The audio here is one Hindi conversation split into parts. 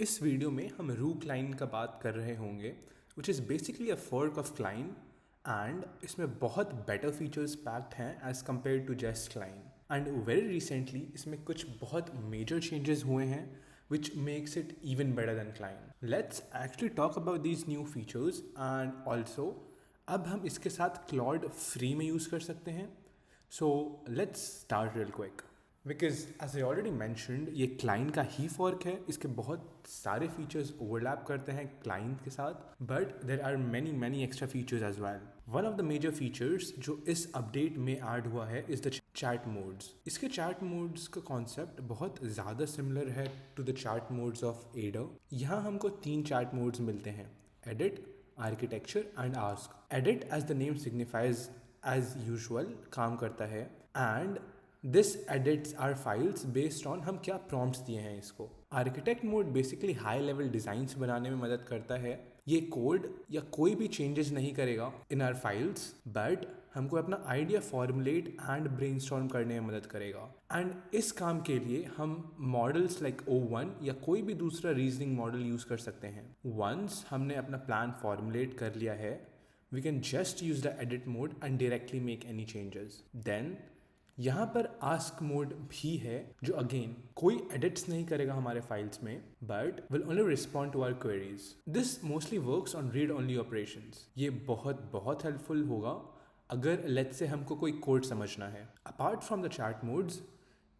इस वीडियो में हम रू क्लाइन का बात कर रहे होंगे which is basically a fork of Cline and इसमें बहुत बेटर फीचर्स पैक्ड हैं as compare to just Cline and very recently इसमें कुछ बहुत मेजर चेंजेस हुए हैं which makes it even better than Cline. Let's actually talk about these new features and also अब हम इसके साथ क्लॉड फ्री में यूज़ कर सकते हैं। So let's start real quick because as I already mentioned ये क्लाइंट का ही फॉर्क है, इसके बहुत सारे फीचर्स ओवरलैप करते हैं क्लाइंट के साथ but there are many extra features as well. One of the major features जो इस अपडेट में ऐड हुआ है इज द चैट मोड्स। इसके चैट मोड्स का कॉन्सेप्ट बहुत ज़्यादा सिमिलर है to the chat modes of Aider. यहाँ हमको 3 चैट मोड्स मिलते हैं, edit, architecture and ask. Edit as the name signifies as usual काम करता है and this edits are files based on हम क्या प्रॉम्प्ट्स दिए हैं इसको। Architect mode basically high level designs बनाने में मदद करता है। ये कोड या कोई भी चेंजेस नहीं करेगा इन आर फाइल्स बट हमको अपना आइडिया फॉर्मुलेट एंड ब्रेनस्टॉर्म करने में मदद करेगा एंड इस काम के लिए हम मॉडल्स लाइक O1 या कोई भी दूसरा रीजनिंग मॉडल यूज़ कर सकते हैं। वंस हमने अपना प्लान फॉर्मुलेट कर लिया है we can just use the edit mode and directly make any changes. Then यहाँ पर आस्क मोड भी है जो अगेन कोई एडिट्स नहीं करेगा हमारे फाइल्स में but will only respond to our queries. This mostly works on read only operations. ये बहुत हेल्पफुल होगा अगर लेट्स से हमको कोई कोड समझना है। Apart from the chat modes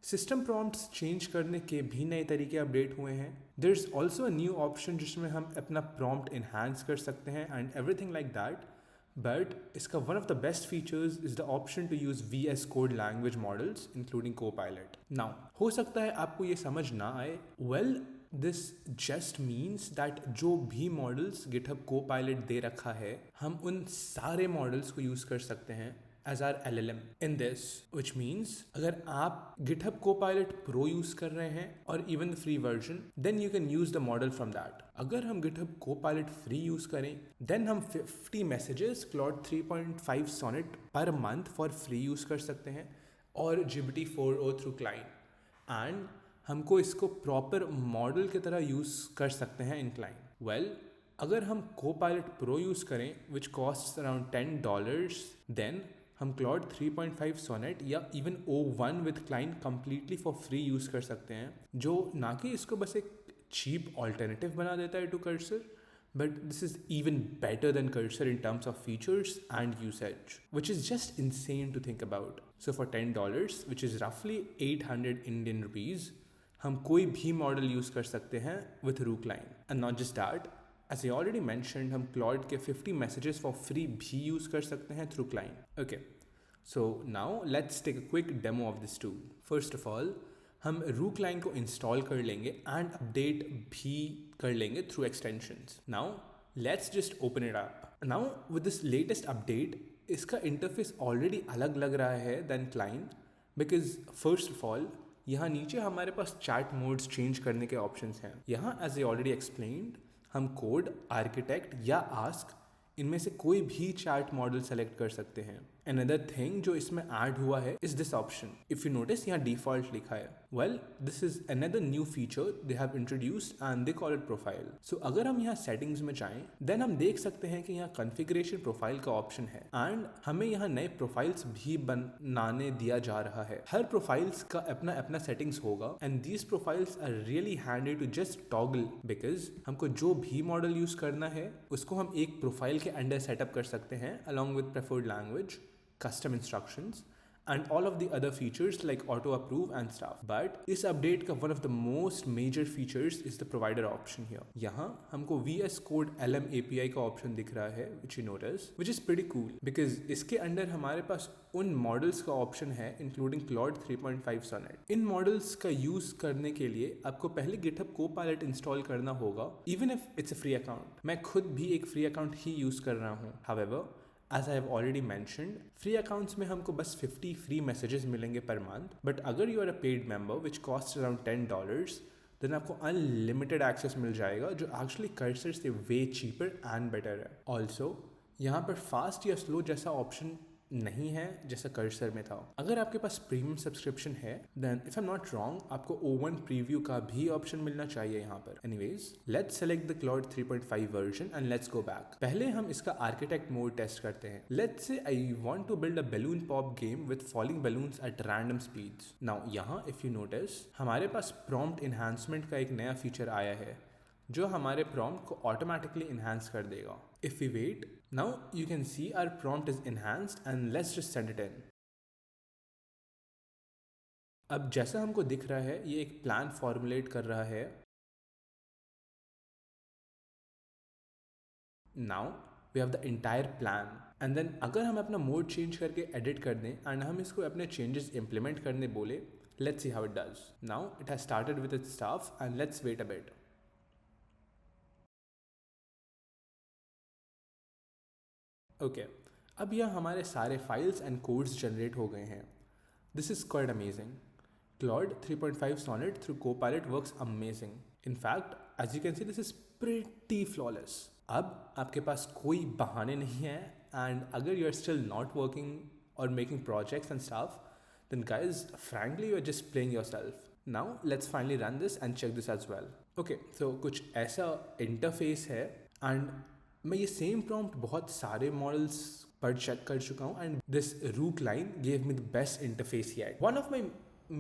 system prompts change करने के भी नए तरीके अपडेट हुए हैं। There is also a new option जिसमें हम अपना प्रॉम्प्ट इन्हांस कर सकते हैं and everything like that but इसका one of the best features is the option to use VS code language models including Copilot। Now हो सकता है आपको ये समझ ना आए, well this just means that जो भी मॉडल्स GitHub Copilot दे रखा है हम उन सारे मॉडल्स को यूज कर सकते हैं as our LLM in this, which means अगर आप GitHub Copilot Pro यूज कर रहे हैं और even the free version, then you can use the model from that। अगर हम GitHub Copilot free यूज करें then हम 50 messages Claude 3.5 Sonnet पर month for free यूज कर सकते हैं और GPT-4o through client and हमको इसको प्रॉपर मॉडल की तरह यूज कर सकते हैं इन क्लाइंट। वेल अगर हम Copilot Pro यूज करें विच कॉस्ट अराउंड $10 देन हम Claude 3.5 Sonnet या even O1 with client completely for free use कर सकते हैं, जो ना कि इसको बस एक चीप ऑल्टरनेटिव बना देता है to Cursor but this is even better than Cursor in terms of features and usage, which is just insane to think about. So for $10, which is roughly 800 Indian rupees, हम कोई भी मॉडल यूज़ कर सकते हैं with Rookline. And not just that, as I already mentioned, हम Claude के 50 messages for free भी यूज़ कर सकते हैं through Client. Okay, so now let's take a quick demo of this tool. First of all, हम Rookline को इंस्टॉल कर लेंगे एंड अपडेट भी कर लेंगे through extensions. Now let's just open it up. Now with this latest update इसका इंटरफेस ऑलरेडी अलग लग रहा है then client because first of all यहाँ नीचे हमारे पास चैट मोड्स चेंज करने के ऑप्शंस हैं। यहाँ एज ए ऑलरेडी एक्सप्लेन्ड हम कोड, आर्किटेक्ट या आस्क इनमें से कोई भी चैट मॉडल सेलेक्ट कर सकते हैं। अनदर थिंग जो इसमें ऐड हुआ है is this option. If you notice यहाँ डिफॉल्ट लिखा है, well this is another new feature they have introduced and they call it profile. So अगर हम यहाँ सेटिंग्स में जाएं देन हम देख सकते हैं कि यहाँ कॉन्फ़िगरेशन प्रोफाइल का ऑप्शन है एंड हमें यहाँ नए प्रोफाइल्स भी बनाने दिया जा रहा है। हर प्रोफाइल्स का अपना अपना सेटिंग्स होगा and these profiles are really handy to just toggle because हमको जो भी मॉडल यूज करना है उसको हम एक प्रोफाइल के अंडर सेटअप कर सकते हैं along with preferred language, custom instructions and all of the other features like auto approve and stuff. But इस update का one of the most major features is the provider option here. यहाँ हमको VS Code LM API का option दिख रहा है which you notice, which is pretty cool because इसके अंदर हमारे पास उन मॉडल्स का ऑप्शन है इंक्लूडिंग Claude 3.5 Sonnet। इन मॉडल्स का यूज करने के लिए आपको पहले GitHub Copilot इंस्टॉल करना होगा even if it's a free account. मैं खुद भी एक फ्री अकाउंट ही यूज कर रहा हूँ। However, as I have already mentioned, free accounts में हमको बस 50 free messages मिलेंगे per month, but अगर you are a paid member which costs around $10, then आपको unlimited access मिल जाएगा जो actually Cursor से way cheaper and better है। Also, यहाँ पर fast या slow जैसा ऑप्शन नहीं है जैसा कर्सर में था। अगर आपके पास प्रीमियम सब्सक्रिप्शन है then if I am not wrong आपको O1 प्रीव्यू का भी ऑप्शन मिलना चाहिए यहाँ पर। Anyways let's select the cloud 3.5 version and let's go back. पहले हम इसका आर्किटेक्ट मोड टेस्ट करते हैं। Let's say I want to build a balloon pop game with falling balloons at random speeds. Now यहाँ इफ यू नोटिस हमारे पास प्रॉम्प्ट इन्हांसमेंट का एक नया फीचर आया है जो हमारे प्रॉम्प्ट को ऑटोमेटिकली इन्हांस कर देगा। If we wait now you can see our prompt is enhanced and let's just send it in. अब जैसा हमको दिख रहा है ये एक प्लान फॉर्मुलेट कर रहा है। Now we have the entire plan and then अगर हम अपना मोड चेंज करके एडिट कर दें एंड हम इसको अपने चेंजेस इंप्लीमेंट करने बोले, let's see how it does. Now it has started with its stuff and let's wait a bit. Okay अब यह हमारे सारे फाइल्स एंड कोड्स जनरेट हो गए हैं। This is quite amazing. Claude 3.5 Sonnet through Copilot works amazing. In fact, as you can see, this is pretty flawless. अब आपके पास कोई बहाने नहीं है and अगर you're still not working or making projects and stuff, then guys, frankly, you're just playing yourself. Now, let's finally run this and check this as well. Okay, so कुछ ऐसा इंटरफेस है and मैं ये सेम प्रॉम्प्ट बहुत सारे मॉडल्स पर चेक कर चुका हूँ and this Rook line gave me the best interface yet. One of my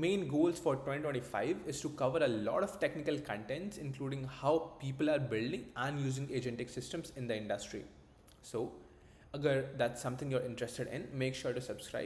main goals for 2025 is to cover a lot of technical contents including how people are building and using agentic systems in the industry. So, agar that's something you're interested in, make sure to subscribe